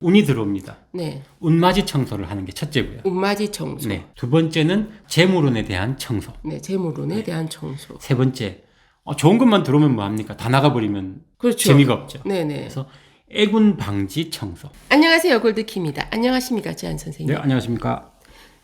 운이 들어옵니다. 네. 운맞이 청소를 하는 게 첫째고요. 운맞이 청소. 네. 두 번째는 재물운에 대한 청소. 네. 재물운에 대한 청소. 세 번째, 좋은 것만 들어오면 뭐합니까? 다 나가버리면 그렇죠. 재미가 없죠. 네네. 그래서 애군 방지 청소. 안녕하세요. 골드킴입니다. 안녕하십니까, 지한 선생님. 네, 안녕하십니까?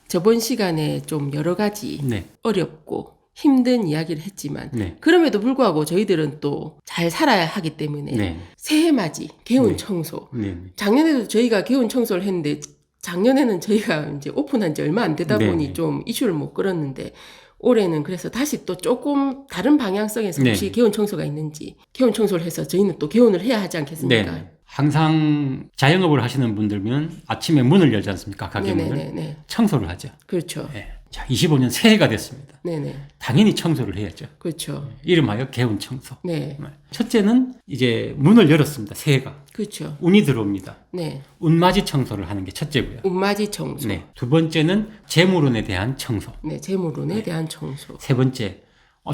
저번 시간에 좀 여러 가지 네. 어렵고 힘든 이야기를 했지만 네. 그럼에도 불구하고 저희들은 또 잘 살아야 하기 때문에 네. 새해맞이, 개운 네. 청소. 네. 작년에도 저희가 개운 청소를 했는데 작년에는 저희가 이제 오픈한 지 얼마 안 되다 네. 보니 좀 이슈를 못 끌었는데 올해는 그래서 다시 또 조금 다른 방향성에서 네. 혹시 개운 청소가 있는지 개운 청소를 해서 저희는 또 개운을 해야 하지 않겠습니까? 네. 항상 자영업을 하시는 분들면 아침에 문을 열지 않습니까? 가게 문을. 네네네. 청소를 하죠. 그렇죠. 네. 자, 25년 새해가 됐습니다. 네네. 당연히 청소를 해야죠. 그렇죠. 이름하여 개운 청소. 네. 첫째는 이제 문을 열었습니다. 새해가. 그렇죠. 운이 들어옵니다. 네. 운맞이 청소를 하는 게 첫째고요. 운맞이 청소. 네. 두 번째는 재물운에 대한 청소. 네. 재물운에 대한 청소. 세 번째,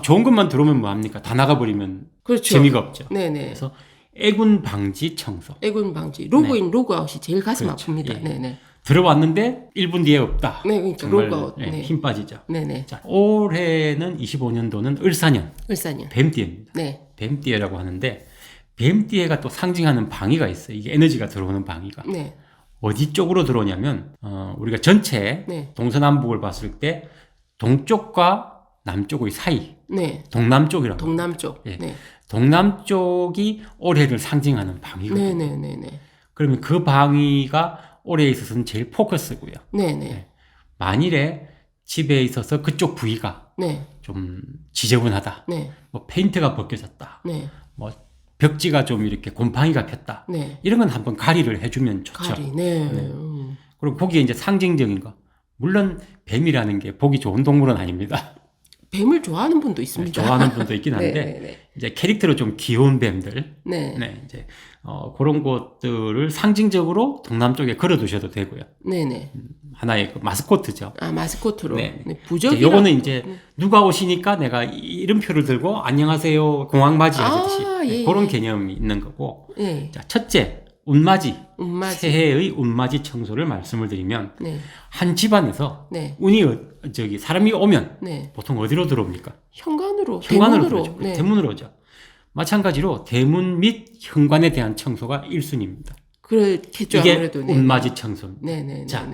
좋은 것만 들어오면 뭐합니까? 다 나가버리면 그렇죠. 재미가 없죠. 네네. 그래서 애군 방지 청소. 애군 방지. 로그인, 로그아웃이 제일 가슴 그렇죠. 아픕니다. 예. 네네. 들어왔는데 1분 뒤에 없다. 네, 그러니까 정말 로그아웃. 네, 네. 힘 빠지죠. 네네. 자, 올해는 25년도는 을사년, 을사년. 뱀띠입니다. 네. 뱀띠해라고 하는데 뱀띠해가 또 상징하는 방위가 있어요. 이게 에너지가 들어오는 방위가. 네. 어디 쪽으로 들어오냐면 우리가 전체 네. 동서남북을 봤을 때 동쪽과 남쪽의 사이, 네. 동남쪽이라고. 동남쪽. 예. 네. 동남쪽이 올해를 상징하는 방위거든요. 네네네네. 그러면 그 방위가 올해에 있어서는 제일 포커스고요. 네네. 만일에 집에 있어서 그쪽 부위가 네. 좀 지저분하다. 네. 뭐 페인트가 벗겨졌다. 네. 뭐 벽지가 좀 이렇게 곰팡이가 폈다. 네. 이런 건 한번 가리를 해주면 좋죠. 가리. 네. 네. 그리고 거기에 이제 상징적인 거. 물론 뱀이라는 게 보기 좋은 동물은 아닙니다. 뱀을 좋아하는 분도 있습니다. 좋아하는 분도 있긴 한데 네네네. 이제 캐릭터로 좀 귀여운 뱀들. 네. 네, 이제 그런 것들을 상징적으로 동남쪽에 걸어두셔도 되고요. 네네. 하나의 그 마스코트죠. 아, 마스코트로. 네. 네. 이제 부적이라. 요거는 이제 누가 오시니까 내가 이름표를 들고 안녕하세요 공항맞이 하듯이 아, 예, 그런 예. 개념이 있는 거고. 네. 자, 첫째 운맞이, 운맞이. 새해의 운맞이 청소를 말씀을 드리면 네. 한 집안에서 네. 운이 사람이 오면 네. 보통 어디로 들어옵니까? 현관으로. 현관으로 대문으로. 들어오죠. 네. 대문으로 오죠. 마찬가지로 대문 및 현관에 대한 청소가 1순위입니다. 그렇겠죠. 이게 아무래도. 네. 운맞이 청소입니다. 네네네. 자,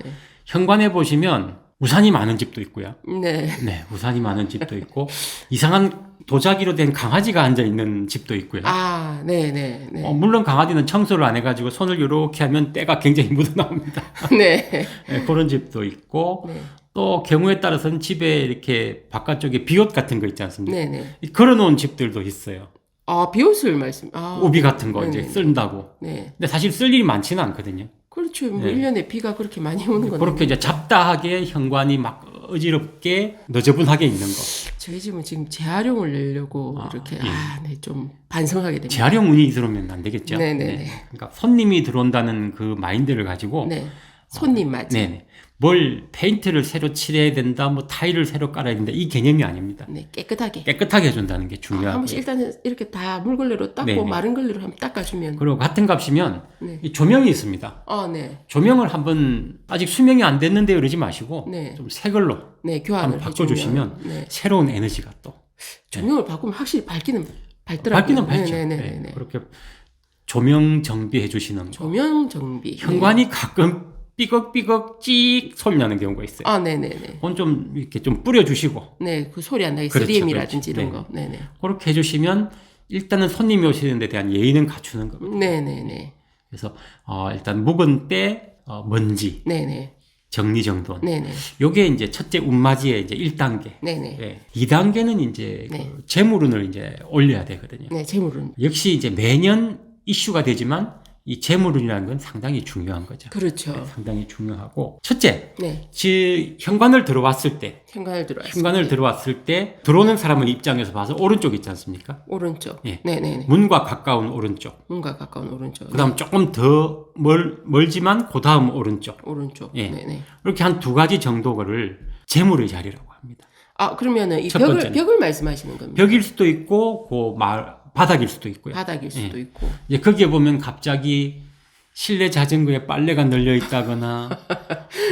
현관에 보시면 우산이 많은 집도 있고요. 네. 네, 우산이 많은 집도 있고 이상한 도자기로 된 강아지가 앉아 있는 집도 있고요. 아, 네네네. 물론 강아지는 청소를 안 해가지고 손을 이렇게 하면 때가 굉장히 묻어 나옵니다. 네. 네, 그런 집도 있고 네. 또 경우에 따라서는 집에 이렇게 바깥쪽에 비옷 같은 거 있지 않습니까? 네네. 걸어놓은 집들도 있어요. 아, 비옷을 말씀. 아. 우비 같은 거 이제 네네. 쓴다고. 네. 근데 사실 쓸 일이 많지는 않거든요. 그렇죠. 뭐 네. 1년에 비가 그렇게 많이 오는 건 그렇게 이제 잡다하게 현관이 막 어지럽게 너저분하게 있는 거. 저희 집은 지금 재활용을 내려고 이렇게 예. 네, 좀 반성하게 됩니다. 재활용 운이 들어오면 안 되겠죠. 네네네. 그러니까 손님이 들어온다는 그 마인드를 가지고 네. 손님 맞이. 네네. 뭘 페인트를 새로 칠해야 된다, 뭐 타일을 새로 깔아야 된다 이 개념이 아닙니다. 네, 깨끗하게. 깨끗하게 해준다는 게 한 중요하고. 번씩 일단은 이렇게 다 물걸레로 닦고 네네. 마른 걸레로 한번 닦아주면. 그리고 같은 값이면 네. 이 조명이 있습니다. 아, 네. 조명을 한번 아직 수명이 안 됐는데 이러지 마시고 네. 좀 새 걸로 네, 교환을 한번 바꿔주시면 해주면. 네. 새로운 에너지가 또 조명을 바꾸면 확실히 밝더라고요. 밝기는 밝죠. 네네네. 네, 그렇게 조명 정비해 주시는 거. 조명 정비. 현관이 가끔 삐걱삐걱 찍 소리 나는 경우가 있어요. 아, 네네네. 그건 좀 이렇게 좀 뿌려주시고 네, 그 소리 안 나게 그렇죠, 3M이라든지 그렇죠. 이런 거. 네네. 그렇게 해주시면 일단은 손님이 오시는 데 대한 예의는 갖추는 겁니다. 네네네. 그래서 일단 묵은 때 먼지 네네. 정리정돈 네네. 요게 이제 첫째 운맞이의 이제 1단계. 네네. 네. 2단계는 이제 네. 그 재물운을 이제 올려야 되거든요. 네, 재물은. 역시 이제 매년 이슈가 되지만 이 재물운이라는 건 상당히 중요한 거죠. 그렇죠. 네, 상당히 중요하고 첫째, 네. 현관을 들어왔을 때 현관을 들어왔을 현관을 때. 들어왔을 때 들어오는 사람은 입장에서 봐서 오른쪽 있지 않습니까? 오른쪽. 예. 네네네. 문과 가까운 오른쪽. 문과 가까운 오른쪽. 그다음 조금 더 멀지만 그 다음 오른쪽. 오른쪽. 예. 네네. 이렇게 한 두 가지 정도를 재물의 자리라고 합니다. 아, 그러면은 이 첫 번째는. 벽을 말씀하시는 겁니다. 벽일 수도 있고 바닥일 수도 있고요. 바닥일 수도 예. 있고. 이제 거기에 보면 갑자기 실내 자전거에 빨래가 널려 있다거나,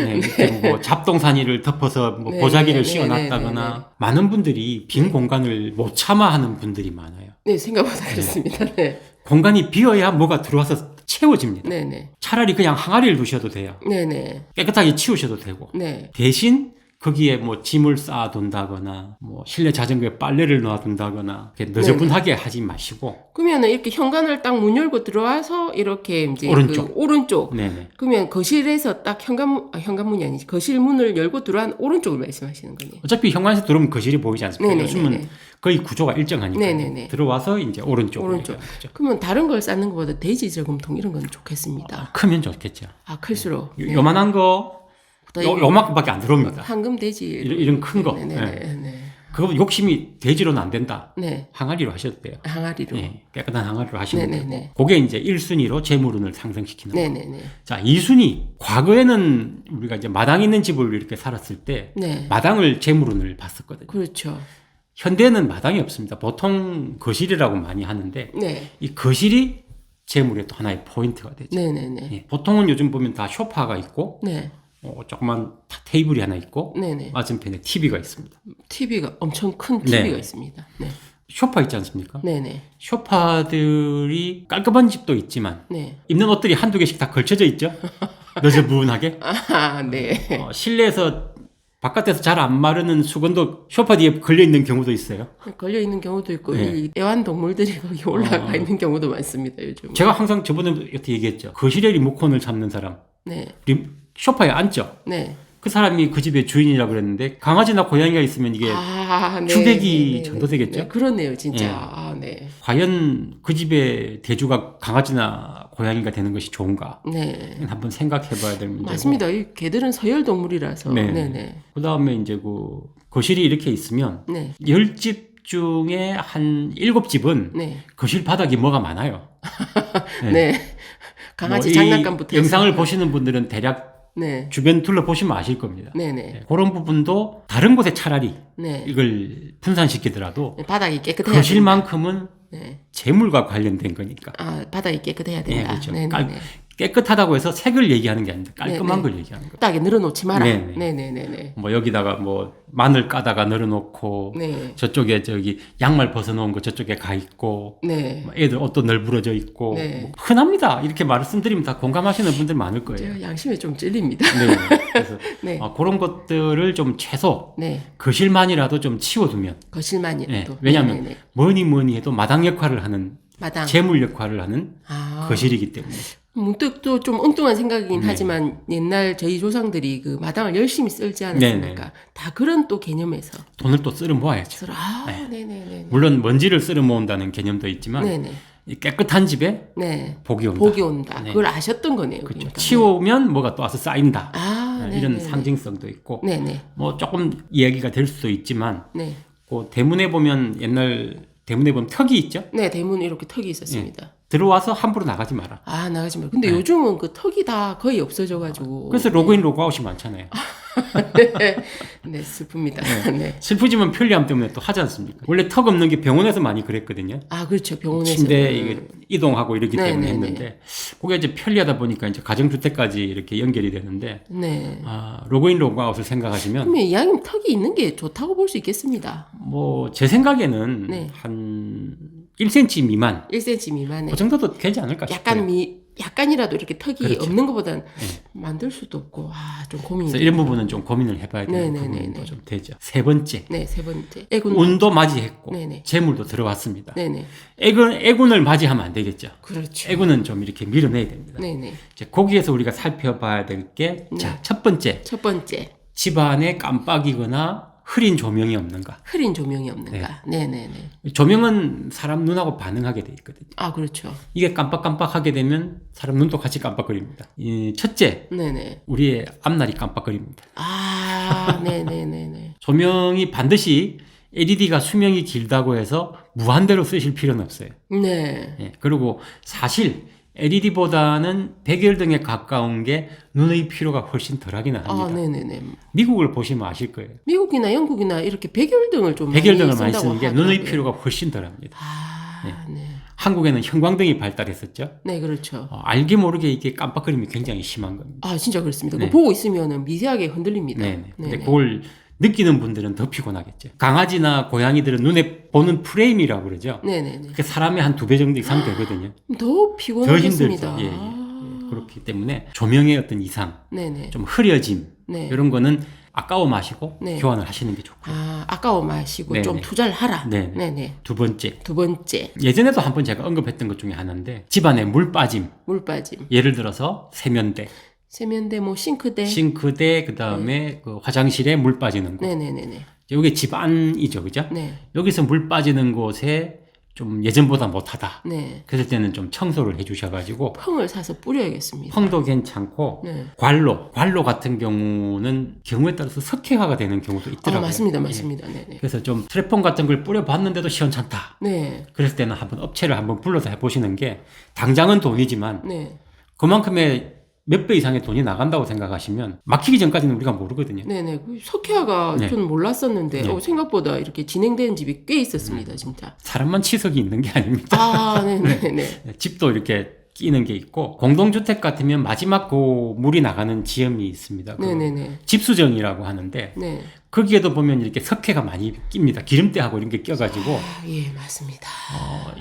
네, 그리고 뭐 잡동사니를 덮어서 뭐 네, 보자기를 네, 씌워놨다거나, 네, 네. 많은 분들이 빈 공간을 못 참아하는 분들이 많아요. 네, 생각보다 그렇습니다. 네. 공간이 비어야 뭐가 들어와서 채워집니다. 네네. 차라리 그냥 항아리를 두셔도 돼요. 네네. 깨끗하게 치우셔도 되고. 네. 대신 거기에 뭐 짐을 쌓아둔다거나 뭐 실내 자전거에 빨래를 놔둔다거나 이렇게 너저분하게 하지 마시고. 그러면은 이렇게 현관을 딱 문 열고 들어와서 이렇게 이제 오른쪽. 그 오른쪽. 네네. 그러면 거실에서 딱 현관문이 아니지. 거실 문을 열고 들어간 오른쪽을 말씀하시는 거네요. 어차피 현관에서 들어오면 거실이 보이지 않습니까? 네네네. 요즘은 거의 구조가 일정하니까 네네네. 들어와서 이제 오른쪽으로 오른쪽. 얘기하는 거죠. 그러면 다른 걸 쌓는 것보다 돼지 저금통 이런 건 좋겠습니다. 크면 좋겠죠. 아, 클수록. 네. 요만한 거 요만큼밖에 안 들어옵니다. 황금 돼지. 이런 큰 거. 네네네. 네. 네. 그거 욕심이 돼지로는 안 된다. 네. 항아리로 하셔도 돼요. 항아리로. 네, 깨끗한 항아리로 하시면 네네네. 되고. 그게 이제 1순위로 재물운을 상승시키는 거. 네네네. 자, 2순위. 과거에는 우리가 이제 마당 있는 집을 이렇게 살았을 때 네. 마당을 재물운을 봤었거든요. 그렇죠. 현대는 마당이 없습니다. 보통 거실이라고 많이 하는데 네. 이 거실이 재물의 또 하나의 포인트가 되죠. 네네네. 예, 보통은 요즘 보면 다 소파가 있고 네. 조그만 테이블이 하나 있고 네네. 맞은편에 TV가 있습니다. TV가 엄청 큰 TV가 네. 있습니다. 네. 소파 있지 않습니까? 네네. 소파들이 깔끔한 집도 있지만 네. 입는 옷들이 한두 개씩 다 걸쳐져 있죠. 너저분하게. 아, 네. 실내에서 바깥에서 잘 안 마르는 수건도 소파 뒤에 걸려 있는 경우도 있어요. 걸려 있는 경우도 있고 네. 이 애완동물들이 거기 올라가 있는 경우도 많습니다. 요즘. 제가 항상 저번에도 이렇게 얘기했죠. 거실에 리모컨을 잡는 사람 네. 소파에 앉죠. 네. 그 사람이 그 집의 주인이라고 그랬는데 강아지나 고양이가 있으면 이게 아, 네. 주객이 네, 네, 전도되겠죠? 네, 그렇네요, 진짜. 예. 아, 네. 과연 그 집의 대주가 강아지나 고양이가 되는 것이 좋은가? 네. 한번 생각해 봐야 될 문제고. 맞습니다. 이 개들은 서열 동물이라서. 네. 네네. 그다음에 이제 그 거실이 이렇게 있으면 네. 10집 중에 한 7집은 네. 거실 바닥이 뭐가 많아요. 네. 강아지 이 장난감부터 영상을 해서. 보시는 분들은 대략 네. 주변 둘러보시면 아실 겁니다. 네네. 네, 그런 부분도 다른 곳에 차라리 네. 이걸 분산시키더라도 네, 바닥이 깨끗해야 된다. 거실만큼은 네. 재물과 관련된 거니까. 아, 바닥이 깨끗해야 네, 된다. 그렇죠. 네네. 깨끗하다고 해서 색을 얘기하는 게 아닙니다. 깔끔한 네, 걸 얘기하는 거예요. 바닥에 늘어놓지 마라. 네, 네. 네네네네. 뭐 여기다가 뭐 마늘 까다가 널어놓고 네. 저쪽에 저기 양말 벗어놓은 거 저쪽에 가 있고 네. 뭐 애들 옷도 널브러져 있고 네. 뭐 흔합니다. 이렇게 말씀드리면 다 공감하시는 분들 많을 거예요. 제가 양심에 좀 찔립니다. 네. 그래서 네. 그런 것들을 좀 최소 네. 거실만이라도 좀 치워두면 거실만이라도. 네. 왜냐하면 네네네. 뭐니 해도 마당 역할을 하는 마당. 재물 역할을 하는 아. 거실이기 때문에 문득 또 좀 엉뚱한 생각이긴 네. 하지만 옛날 저희 조상들이 그 마당을 열심히 쓸지 않았습니까? 네네. 다 그런 또 개념에서. 돈을 또 쓸어 모아야죠. 그래서 네네네. 물론 먼지를 쓸어 모은다는 개념도 있지만 네네. 이 깨끗한 집에 네. 복이 온다. 복이 온다. 네. 그걸 아셨던 거네요. 그렇죠. 그러니까. 치우면 뭐가 또 와서 쌓인다. 아, 이런 네네네. 상징성도 있고 네네. 뭐 조금 이야기가 될 수도 있지만 네. 그 대문에 보면 옛날 대문에 보면 턱이 있죠. 네, 대문 이렇게 턱이 있었습니다. 들어와서 함부로 나가지 마라. 아, 나가지 마. 근데 네. 요즘은 그 턱이 다 거의 없어져가지고. 그래서 로그인 로그아웃이 많잖아요. 네, 슬픕니다. 네. 슬프지만 편리함 때문에 또 하지 않습니까? 원래 턱 없는 게 병원에서 많이 그랬거든요. 아, 그렇죠. 병원에서. 침대 이게 이동하고 이러기 네, 때문에 네, 했는데 그게 이제 편리하다 보니까 이제 가정주택까지 이렇게 연결이 되는데 네. 로그인 로그아웃을 생각하시면 그러면 이왕이면 턱이 있는 게 좋다고 볼 수 있겠습니다. 뭐 제 생각에는 네. 한 1cm 미만 1cm 미만에. 그 정도도 되지 않을까 싶어요. 약간이라도 이렇게 턱이 그렇죠. 없는 것보다는 만들 수도 없고, 좀 고민이. 그래서 이런 부분은 좀 고민을 해봐야 되는 네네네네. 부분도 좀 되죠. 세 번째, 네, 세 번째. 애군. 운도 맞이했고 네네. 재물도 들어왔습니다. 네네. 애군을 맞이하면 안 되겠죠. 그렇죠. 애군은 좀 이렇게 밀어내야 됩니다. 네네. 이제 거기에서 우리가 살펴봐야 될 게, 네. 자, 첫 번째, 첫 번째. 집안에 깜빡이거나 흐린 조명이 없는가. 흐린 조명이 없는가. 네네네. 조명은 사람 눈하고 반응하게 돼 있거든요. 아, 그렇죠. 이게 깜빡깜빡하게 되면 사람 눈도 같이 깜빡거립니다. 첫째, 네네. 우리의 앞날이 깜빡거립니다. 아, 네네네네. 조명이 반드시 LED가 수명이 길다고 해서 무한대로 쓰실 필요는 없어요. 네. 예, 그리고 사실 LED보다는 백열등에 가까운 게 눈의 피로가 훨씬 덜하기는 합니다. 아, 네네네. 미국을 보시면 아실 거예요. 미국이나 영국이나 이렇게 백열등을 좀 백열등을 많이 많이 쓴다고 쓰는 게 하더라고요. 눈의 피로가 훨씬 덜합니다. 아, 네. 한국에는 형광등이 발달했었죠. 네, 그렇죠. 알게 모르게 이게 깜빡거림이 굉장히 심한 겁니다. 아, 진짜 그렇습니다. 네. 그거 보고 있으면은 미세하게 흔들립니다. 네네. 근데 네네. 그걸 느끼는 분들은 더 피곤하겠죠. 강아지나 고양이들은 눈에 보는 프레임이라고 그러죠. 네네네. 그게 사람의 한 2배 정도 이상 되거든요. 더 피곤하겠습니다. 더 힘들죠. 예. 그렇기 때문에 조명의 어떤 이상, 네네. 좀 흐려짐 네. 이런 거는 아까워 마시고 네. 교환을 하시는 게 좋고요. 아까워 마시고 네네. 좀 투자를 하라. 네네. 네네. 두 번째, 두 번째, 예전에도 한번 제가 언급했던 것 중에 하나인데 집안에 물 빠짐. 물 빠짐. 예를 들어서 세면대, 세면대, 뭐 싱크대. 싱크대, 그 다음에 그 화장실에 물 빠지는 곳. 네네네네. 이게 집안이죠, 그죠? 네. 여기서 물 빠지는 곳에 좀 예전보다 못하다. 네. 그럴 때는 좀 청소를 해주셔가지고 펑을 사서 뿌려야겠습니다. 펑도 괜찮고 네. 관로 같은 경우는 경우에 따라서 석회화가 되는 경우도 있더라고요. 맞습니다, 예. 맞습니다. 네네. 그래서 좀 트레폰 같은 걸 뿌려봤는데도 시원찮다. 네. 그럴 때는 한번 업체를 한번 불러서 해보시는 게 당장은 돈이지만 네. 그만큼의 몇 배 이상의 돈이 나간다고 생각하시면 막히기 전까지는 우리가 모르거든요. 네네. 그 석회화가 네. 저는 몰랐었는데 네. 생각보다 이렇게 진행되는 집이 꽤 있었습니다, 진짜. 사람만 치석이 있는 게 아닙니다. 아, 네네네. 집도 이렇게 끼는 게 있고 공동주택 같으면 마지막 그 물이 나가는 지점이 있습니다. 그 네네네. 집수정이라고 하는데 네. 거기에도 보면 이렇게 석회가 많이 낍니다. 기름때하고 이런 게 껴가지고 예, 맞습니다.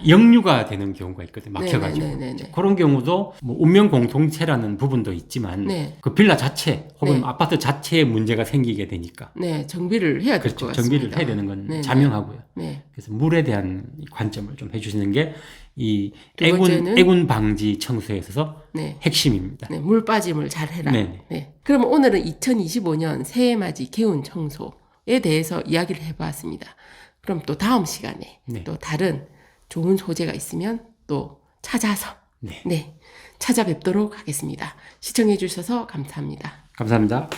역류가 되는 경우가 있거든요. 막혀가지고 네네네네. 그런 경우도 뭐 운명 공통체라는 부분도 있지만 네. 그 빌라 자체 혹은 네. 아파트 자체에 문제가 생기게 되니까 네, 정비를 해야 될 것 그렇죠. 같습니다. 정비를 해야 되는 건 네네. 자명하고요. 네. 그래서 물에 대한 관점을 좀 해주시는 게 이 두 번째는? 애군 방지 청소에 있어서 네. 핵심입니다. 네, 물 빠짐을 잘 해라. 네네. 네. 그럼 오늘은 2025년 새해맞이 개운 청소에 대해서 이야기를 해봤습니다. 그럼 또 다음 시간에 네. 또 다른 좋은 소재가 있으면 또 찾아서 네. 찾아뵙도록 하겠습니다. 시청해 주셔서 감사합니다. 감사합니다.